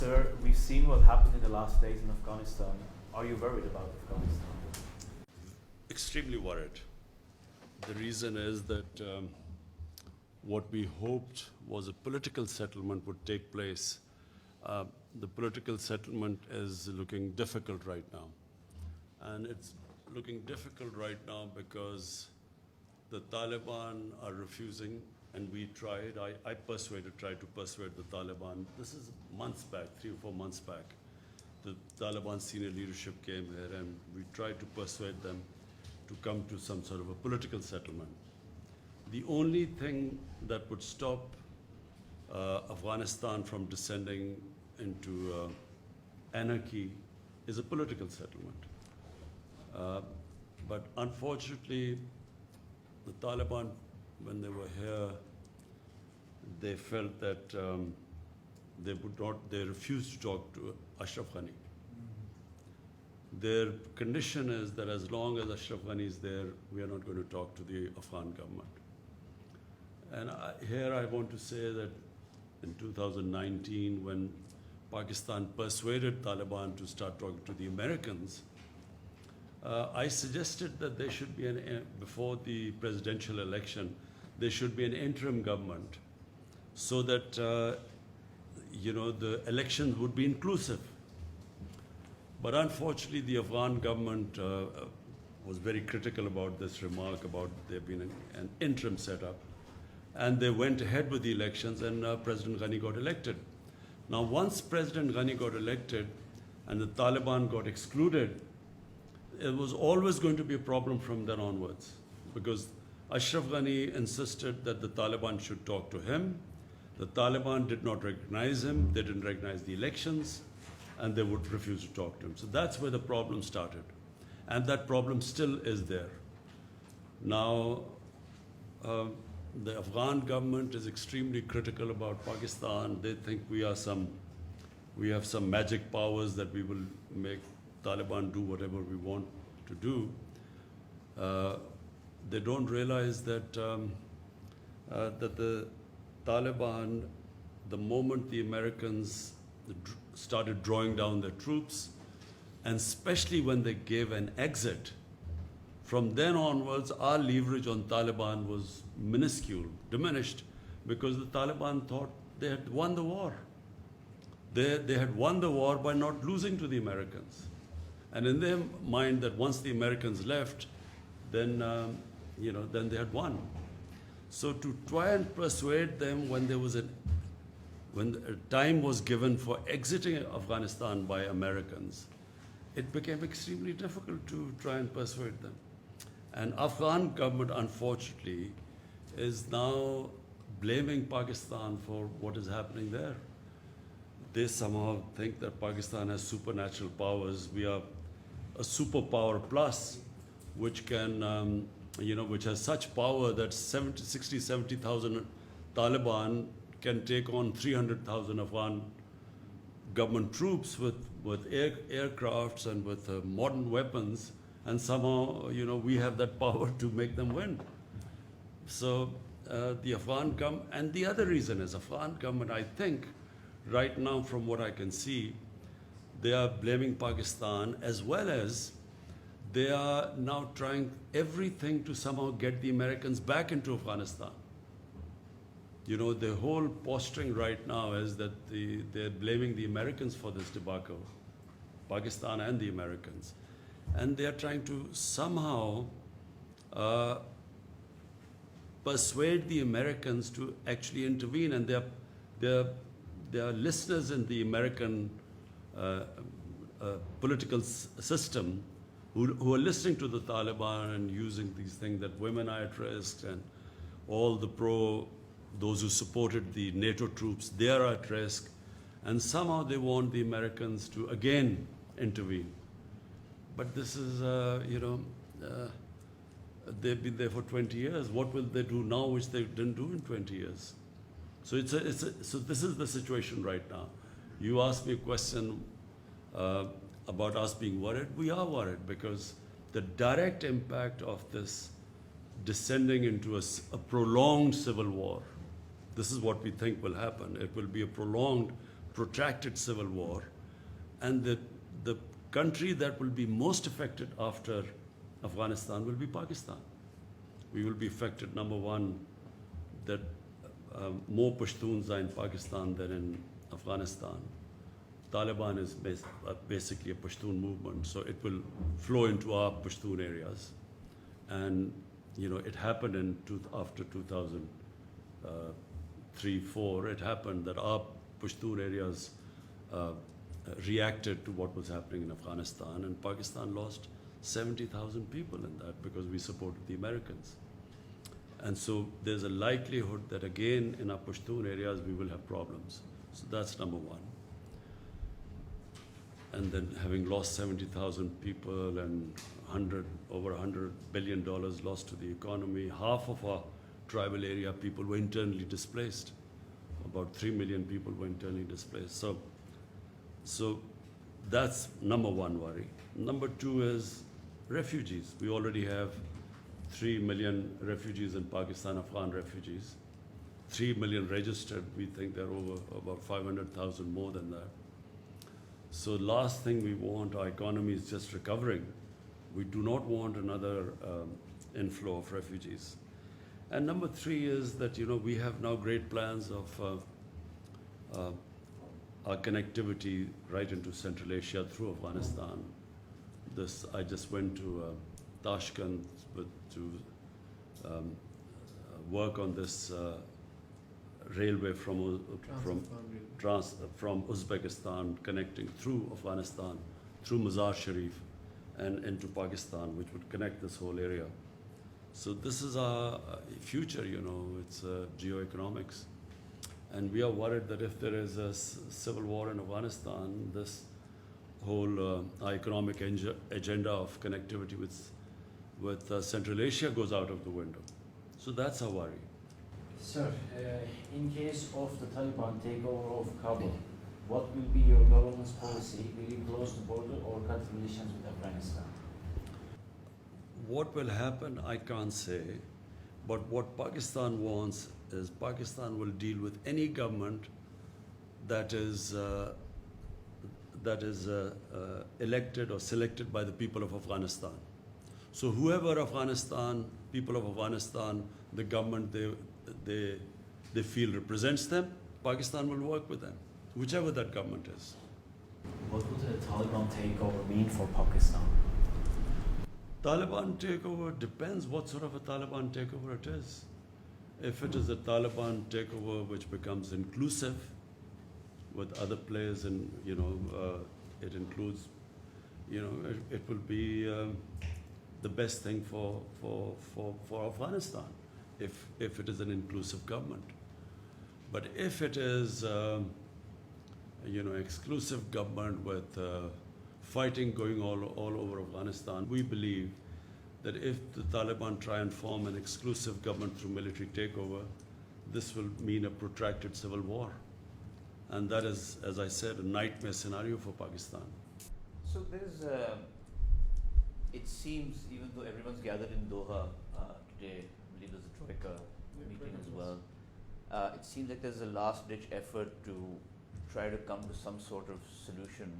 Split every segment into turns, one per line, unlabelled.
Sir, we've seen what happened in the last days in Afghanistan. Are you worried about Afghanistan?
Extremely worried. The reason is that what we hoped was a political settlement would take place. The political settlement is looking difficult right now. And it's looking difficult right now because the Taliban are refusing, and we tried, I tried to persuade the Taliban. This is months back, 3 or 4 months back. The Taliban senior leadership came here and we tried to persuade them to come to some sort of a political settlement. The only thing that would stop Afghanistan from descending into anarchy is a political settlement. But unfortunately, the Taliban, when they were here, they felt that they refused to talk to Ashraf Ghani. Their condition is that as long as Ashraf Ghani is there, we are not going to talk to the Afghan government. And here I want to say that in 2019, when Pakistan persuaded Taliban to start talking to the Americans, I suggested that there should be, before the presidential election, there should be an interim government so that, the elections would be inclusive. But unfortunately, the Afghan government was very critical about this remark about there being an interim setup. And they went ahead with the elections, and President Ghani got elected. Now, once President Ghani got elected and the Taliban got excluded, it was always going to be a problem from then onwards, because Ashraf Ghani insisted that the Taliban should talk to him. The Taliban did not recognize him, they didn't recognize the elections, and they would refuse to talk to him. So that's where the problem started. And that problem still is there. Now, the Afghan government is extremely critical about Pakistan. They think we have some magic powers that we will make Taliban do whatever we want to do. They don't realize that that the Taliban, the moment the Americans started drawing down their troops, and especially when they gave an exit, from then onwards, our leverage on Taliban was minuscule, diminished, because the Taliban thought they had won the war. They had won the war by not losing to the Americans. And in their mind that once the Americans left, then, then they had won. So to try and persuade them when time was given for exiting Afghanistan by Americans, it became extremely difficult to try and persuade them. And Afghan government, unfortunately, is now blaming Pakistan for what is happening there. They somehow think that Pakistan has supernatural powers. We are a superpower plus, which can, which has such power that 70,000 Taliban can take on 300,000 Afghan government troops with aircrafts and with modern weapons, and somehow, we have that power to make them win. So the Afghan government, and the other reason is Afghan government, I think, right now from what I can see, they are blaming Pakistan, as well as they are now trying everything to somehow get the Americans back into Afghanistan. The whole posturing right now is that they're blaming the Americans for this debacle, Pakistan and the Americans. And they're trying to somehow persuade the Americans to actually intervene. And there are listeners in the American political system who are listening to the Taliban and using these things that women are at risk, and all those who supported the NATO troops, they are at risk. And somehow they want the Americans to again intervene. But this is, they've been there for 20 years. What will they do now which they didn't do in 20 years? So so this is the situation right now. You asked me a question about us being worried. We are worried because the direct impact of this descending into a prolonged civil war, this is what we think will happen. It will be a prolonged protracted civil war, and the country that will be most affected after Afghanistan will be Pakistan. We will be affected, number one, that more Pashtuns are in Pakistan than in Afghanistan. Taliban is basically a Pashtun movement, so it will flow into our Pashtun areas. And it happened after 2003-4. It happened that our Pashtun areas reacted to what was happening in Afghanistan, and Pakistan lost 70,000 people in that because we supported the Americans. And so there's a likelihood that again in our Pashtun areas we will have problems. So that's number one. And then having lost 70,000 people and over $100 billion lost to the economy, half of our tribal area people were internally displaced. About 3 million people were internally displaced. So that's number one worry. Number two is refugees. We already have 3 million refugees in Pakistan, Afghan refugees. 3 million registered. We think there are about 500,000 more than that. So last thing we want, our economy is just recovering. We do not want another inflow of refugees. And number three is that, we have now great plans of our connectivity right into Central Asia through Afghanistan. I just went to Tashkent to work on this railway from Uzbekistan connecting through Afghanistan, through Mazar Sharif and into Pakistan, which would connect this whole area. So this is our future, it's geoeconomics. And we are worried that if there is a civil war in Afghanistan, this whole economic agenda of connectivity with Central Asia goes out of the window. So that's our worry.
Sir, in case of the Taliban takeover of Kabul, what will be your government's policy? Will you close the border or cut relations with Afghanistan?
What will happen, I can't say. But what Pakistan wants is Pakistan will deal with any government that is elected or selected by the people of Afghanistan. So whoever people of Afghanistan, the government they feel represents them, Pakistan will work with them, whichever that government is.
What would a Taliban takeover mean for Pakistan?
Taliban takeover depends what sort of a Taliban takeover it is. If it is a Taliban takeover which becomes inclusive with other players, and it includes, it will be the best thing for Afghanistan if it is an inclusive government. But if it is exclusive government with fighting going all over Afghanistan, we believe that if the Taliban try and form an exclusive government through military takeover, this will mean a protracted civil war. And that is, as I said, a nightmare scenario for Pakistan.
So there's, it seems, even though everyone's gathered in Doha today, I believe there's a Troika meeting as well, it seems like there's a last-ditch effort to try to come to some sort of solution.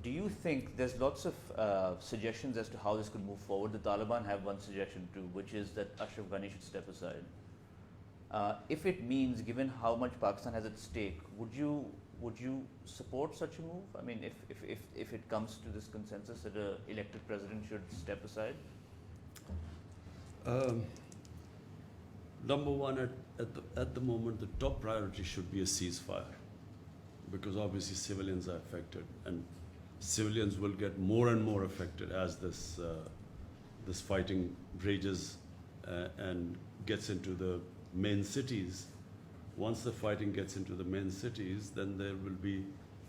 Do you think there's lots of suggestions as to how this could move forward? The Taliban have one suggestion too, which is that Ashraf Ghani should step aside. If it means, given how much Pakistan has at stake, would you support such a move? I mean, if it comes to this consensus that an elected president should step aside?
Number one, at the moment, the top priority should be a ceasefire, because obviously civilians are affected, and civilians will get more and more affected as this fighting rages and gets into the main cities. Once the fighting gets into the main cities, then there will be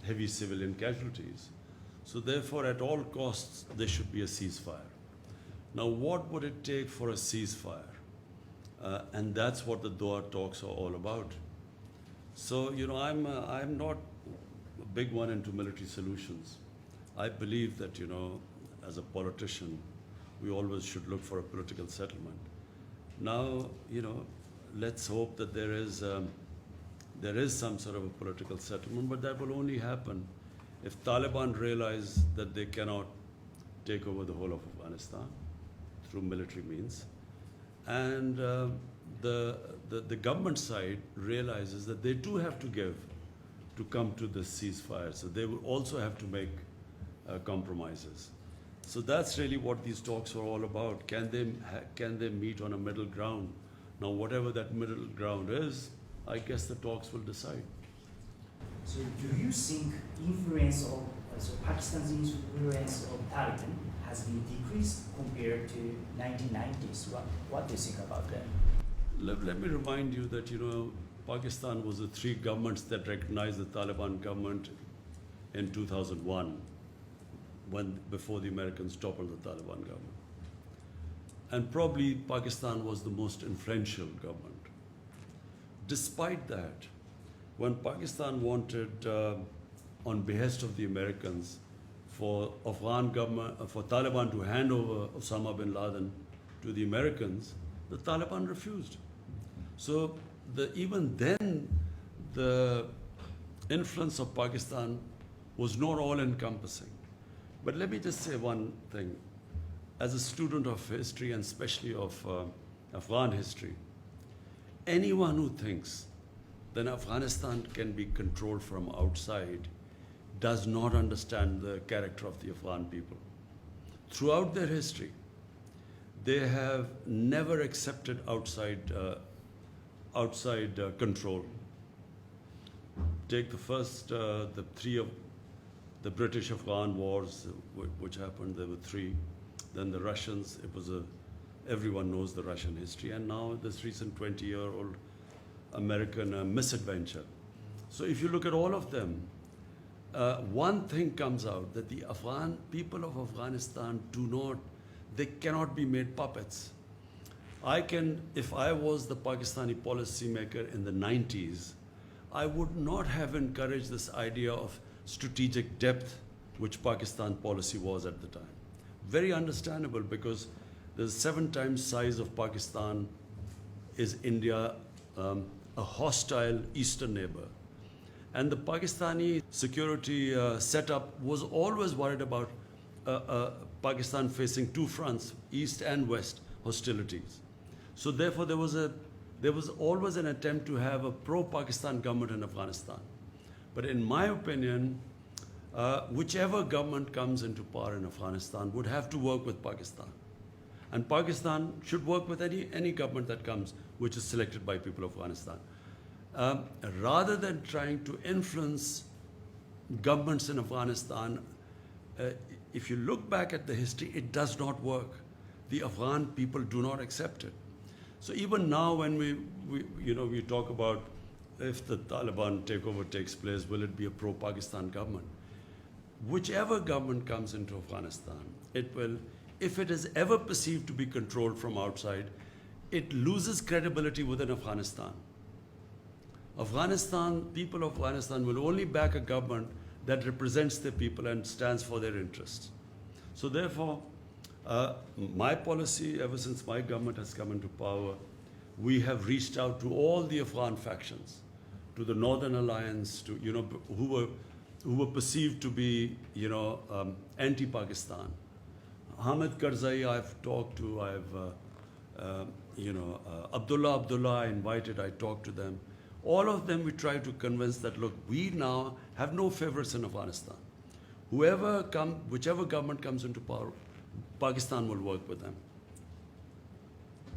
heavy civilian casualties. So therefore, at all costs, there should be a ceasefire. Now, what would it take for a ceasefire? And that's what the Doha talks are all about. So, I'm not a big one into military solutions. I believe that, as a politician, we always should look for a political settlement. Now, let's hope that there is there is some sort of a political settlement, but that will only happen if Taliban realize that they cannot take over the whole of Afghanistan through military means, and the government side realizes that they too have to give to come to the ceasefire. So they will also have to make compromises. So that's really what these talks are all about. Can they meet on a middle ground? Now, whatever that middle ground is, I guess the talks will decide.
So do you think Pakistan's influence of Taliban has been decreased compared to 1990s? What do you think about that?
Let me remind you that, Pakistan was the three governments that recognized the Taliban government in 2001, before the Americans toppled the Taliban government. And probably Pakistan was the most influential government. Despite that, when Pakistan wanted, on behest of the Americans, for Taliban to hand over Osama bin Laden to the Americans, the Taliban refused. So even then, the influence of Pakistan was not all-encompassing. But let me just say one thing. As a student of history, and especially of Afghan history, anyone who thinks that Afghanistan can be controlled from outside does not understand the character of the Afghan people. Throughout their history, they have never accepted outside control. Take the three of the British-Afghan wars, which happened. There were three. Then the Russians. Everyone knows the Russian history, and now this recent 20-year-old American misadventure. So if you look at all of them, one thing comes out, that the Afghan people of Afghanistan they cannot be made puppets. If I was the Pakistani policymaker in the 90s, I would not have encouraged this idea of strategic depth, which Pakistan policy was at the time. Very understandable, because the 7 times size of Pakistan is India, a hostile eastern neighbor. And the Pakistani security setup was always worried about Pakistan facing two fronts, east and west hostilities. So therefore there was always an attempt to have a pro-Pakistan government in Afghanistan. But in my opinion, whichever government comes into power in Afghanistan would have to work with Pakistan. And Pakistan should work with any government that comes, which is selected by people of Afghanistan. Rather than trying to influence governments in Afghanistan, if you look back at the history, it does not work. The Afghan people do not accept it. So even now, when we talk about if the Taliban takeover takes place, will it be a pro-Pakistan government? Whichever government comes into Afghanistan, it will, if it is ever perceived to be controlled from outside, it loses credibility within Afghanistan. People of Afghanistan will only back a government that represents their people and stands for their interests. So therefore, my policy, ever since my government has come into power, we have reached out to all the Afghan factions, to the Northern Alliance, to who were perceived to be anti-Pakistan. Hamid Karzai I've talked to, Abdullah I invited, I talked to them. All of them we try to convince that, look, we now have no favorites in Afghanistan. Whichever government comes into power, Pakistan will work with them.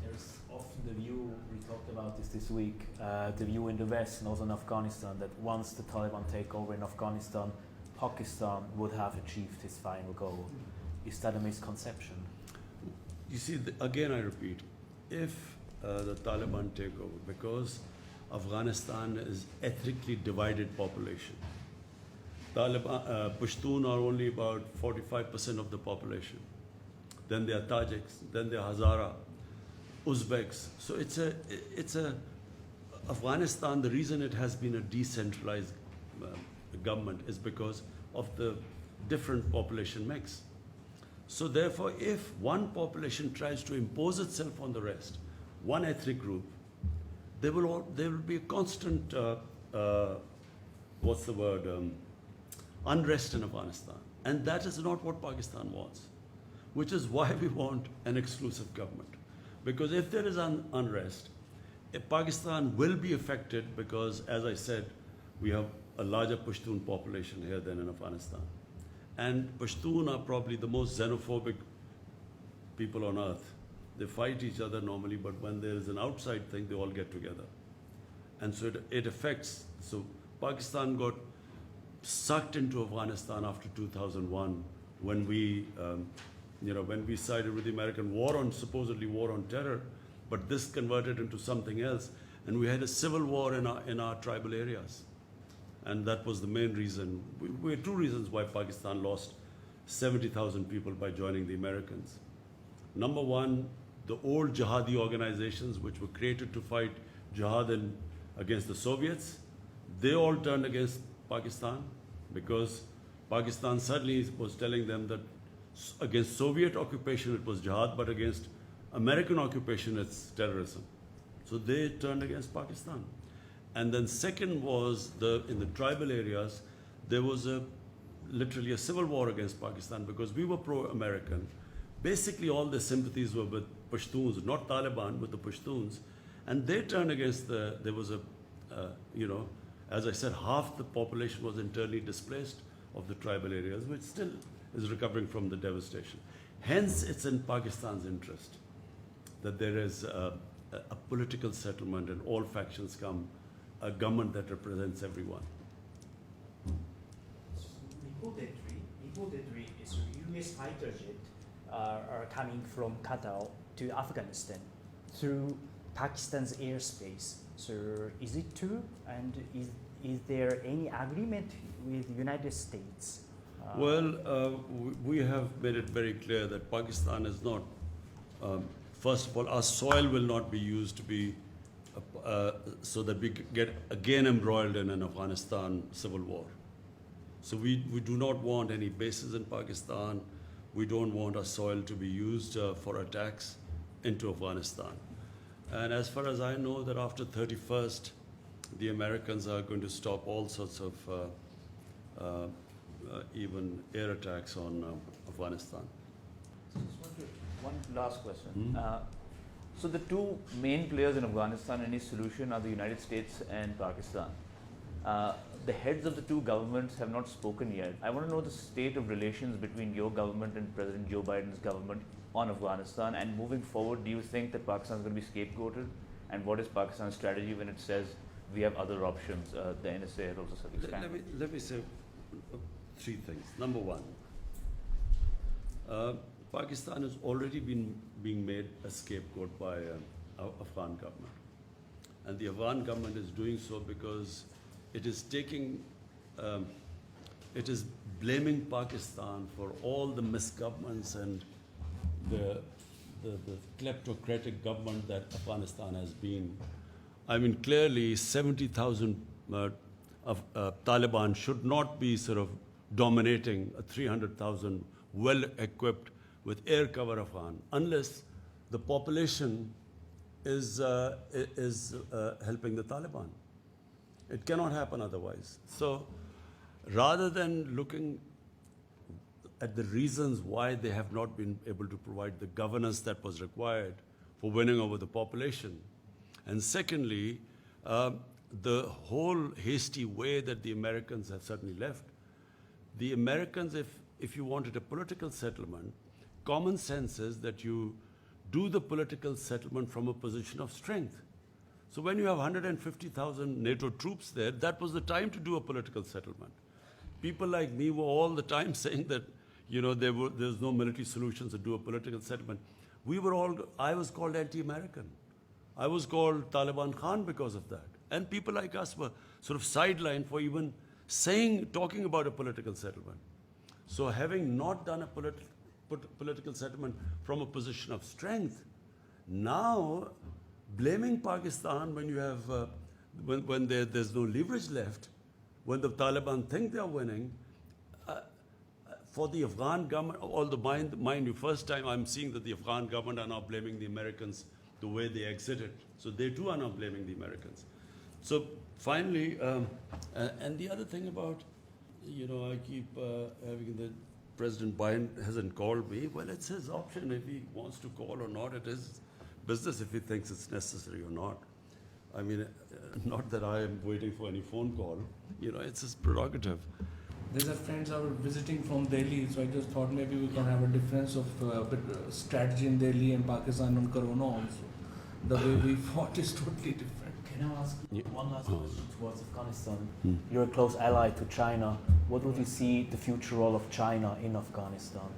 There's often the view, we talked about this week, the view in the West and also in Afghanistan, that once the Taliban take over in Afghanistan, Pakistan would have achieved its final goal. Is that a misconception?
You see, again I repeat, if the Taliban take over, because Afghanistan is ethnically divided population. Pashtun are only about 45% of the population. Then there are Tajiks, then there are Hazara, Uzbeks. So it's a Afghanistan, the reason it has been a decentralized government is because of the different population mix. So therefore, if one population tries to impose itself on the rest, one ethnic group, there will be a constant what's the word, unrest in Afghanistan. And that is not what Pakistan wants, which is why we want an exclusive government. Because if there is unrest, Pakistan will be affected because, as I said, we have a larger Pashtun population here than in Afghanistan. And Pashtun are probably the most xenophobic people on earth. They fight each other normally, but when there is an outside thing, they all get together. And so it affects. So Pakistan got sucked into Afghanistan after 2001 when we, when we sided with the American war on, supposedly war on terror, but this converted into something else. And we had a civil war in our tribal areas. And that was the main reason. We had two reasons why Pakistan lost 70,000 people by joining the Americans. Number one, the old jihadi organizations which were created to fight jihad against the Soviets, they all turned against Pakistan because Pakistan suddenly was telling them that against Soviet occupation it was jihad, but against American occupation it's terrorism. So they turned against Pakistan. And then second was in the tribal areas, there was literally a civil war against Pakistan because we were pro-American. Basically all their sympathies were with Pashtuns, not Taliban, with the Pashtuns. And they turned against there was as I said, half the population was internally displaced of the tribal areas, which still is recovering from the devastation. Hence, it's in Pakistan's interest that there is a political settlement and all factions come, a government that represents everyone.
Reportedly, is U.S. fighter jet are coming from Qatar to Afghanistan through Pakistan's airspace. So is it true? And is there any agreement with the United States?
We have made it very clear that Pakistan is not, first of all, our soil will not be used to be, so that we get again embroiled in an Afghanistan civil war. So we do not want any bases in Pakistan. We don't want our soil to be used for attacks into Afghanistan. And as far as I know, that after 31st, the Americans are going to stop all sorts of even air attacks on Afghanistan.
One last question. So the two main players in Afghanistan and its solution are the United States and Pakistan. The heads of the two governments have not spoken yet. I want to know the state of relations between your government and President Joe Biden's government on Afghanistan, and moving forward, do you think that Pakistan is going to be scapegoated? And what is Pakistan's strategy when it says we have other options? The NSA had also said expanded.
Let me say three things. Number one, Pakistan has already been being made a scapegoat by Afghan government. And the Afghan government is doing so because it is it is blaming Pakistan for all the misgovernments and the kleptocratic government that Afghanistan has been. I mean, clearly 70,000 of Taliban should not be sort of dominating a 300,000 well-equipped with air cover Afghan unless the population is helping the Taliban. It cannot happen otherwise. So rather than looking at the reasons why they have not been able to provide the governance that was required for winning over the population, and secondly, the whole hasty way that the Americans have certainly left. The Americans, if you wanted a political settlement, common sense is that you do the political settlement from a position of strength. So when you have 150,000 NATO troops there, that was the time to do a political settlement. People like me were all the time saying that, there's no military solutions to do a political settlement. I was called anti-American. I was called Taliban Khan because of that. And people like us were sort of sidelined for even talking about a political settlement. So having not done a political settlement from a position of strength, now blaming Pakistan when you have, when there's no leverage left, when the Taliban think they're winning, for the Afghan government, mind you, first time I'm seeing that the Afghan government are now blaming the Americans the way they exited. So they too are now blaming the Americans. So finally, and the other thing about, I keep having the President Biden hasn't called me. Well, it's his option if he wants to call or not. It is business if he thinks it's necessary or not. I mean, not that I am waiting for any phone call. It's his prerogative.
There's a friends are visiting from Delhi, so I just thought maybe we can have a difference of strategy in Delhi and Pakistan on Corona also. The way we fought is totally different.
Can I ask one last
Oh.
question towards Afghanistan? You're a close ally to China. What would you see the future role of China in Afghanistan?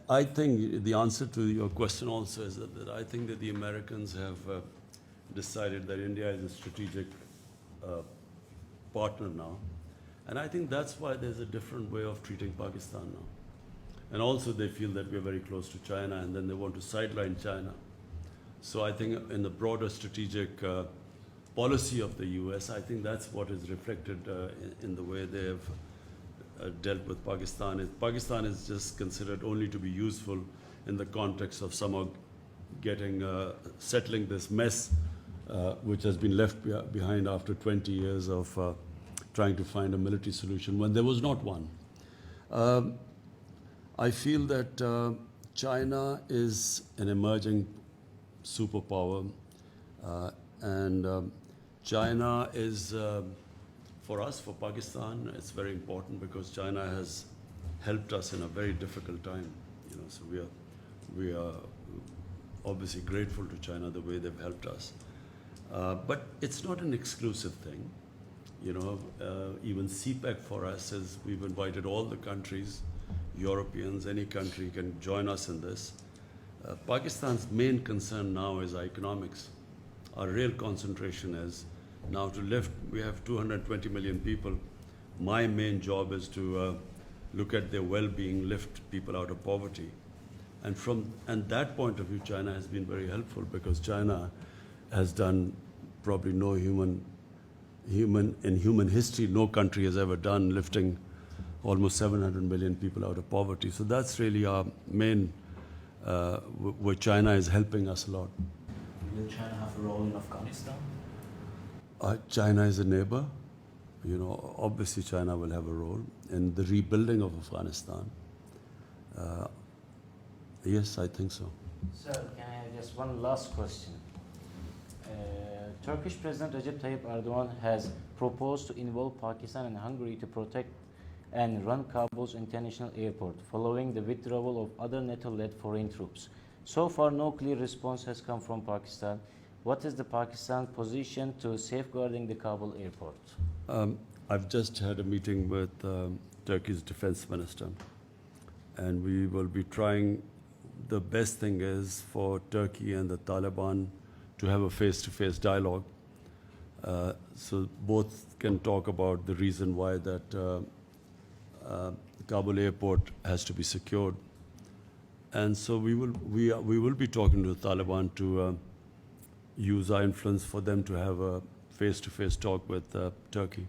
I think the answer to your question also is that I think that the Americans have decided that India is a strategic partner now. And I think that's why there's a different way of treating Pakistan now. And also they feel that we're very close to China, and then they want to sideline China. So I think in the broader strategic policy of the US, I think that's what is reflected in the way they have dealt with Pakistan. Pakistan is just considered only to be useful in the context of somehow settling this mess which has been left behind after 20 years of trying to find a military solution when there was not one. I feel that China is an emerging superpower, and China is, for us, for Pakistan, it's very important because China has helped us in a very difficult time. So we are obviously grateful to China the way they've helped us. But it's not an exclusive thing. Even CPEC for us is we've invited all the countries, Europeans, any country can join us in this. Pakistan's main concern now is economics. Our real concentration is now to lift, we have 220 million people. My main job is to look at their well-being, lift people out of poverty. And that point of view, China has been very helpful because China has done probably no in human history, no country has ever done lifting almost 700 million people out of poverty. So that's really our main, where China is helping us a lot.
Will China have a role in Afghanistan?
China is a neighbor. Obviously China will have a role in the rebuilding of Afghanistan. Yes, I think so.
Sir, can I have just one last question? Turkish President Recep Tayyip Erdogan has proposed to involve Pakistan and Hungary to protect and run Kabul's international airport following the withdrawal of other NATO-led foreign troops. So far, no clear response has come from Pakistan. What is the Pakistan position to safeguarding the Kabul airport?
I've just had a meeting with Turkey's defense minister, and we will be trying. The best thing is for Turkey and the Taliban to have a face-to-face dialogue, so both can talk about the reason why that Kabul airport has to be secured. And so we will be talking to the Taliban to use our influence for them to have a face-to-face talk with Turkey.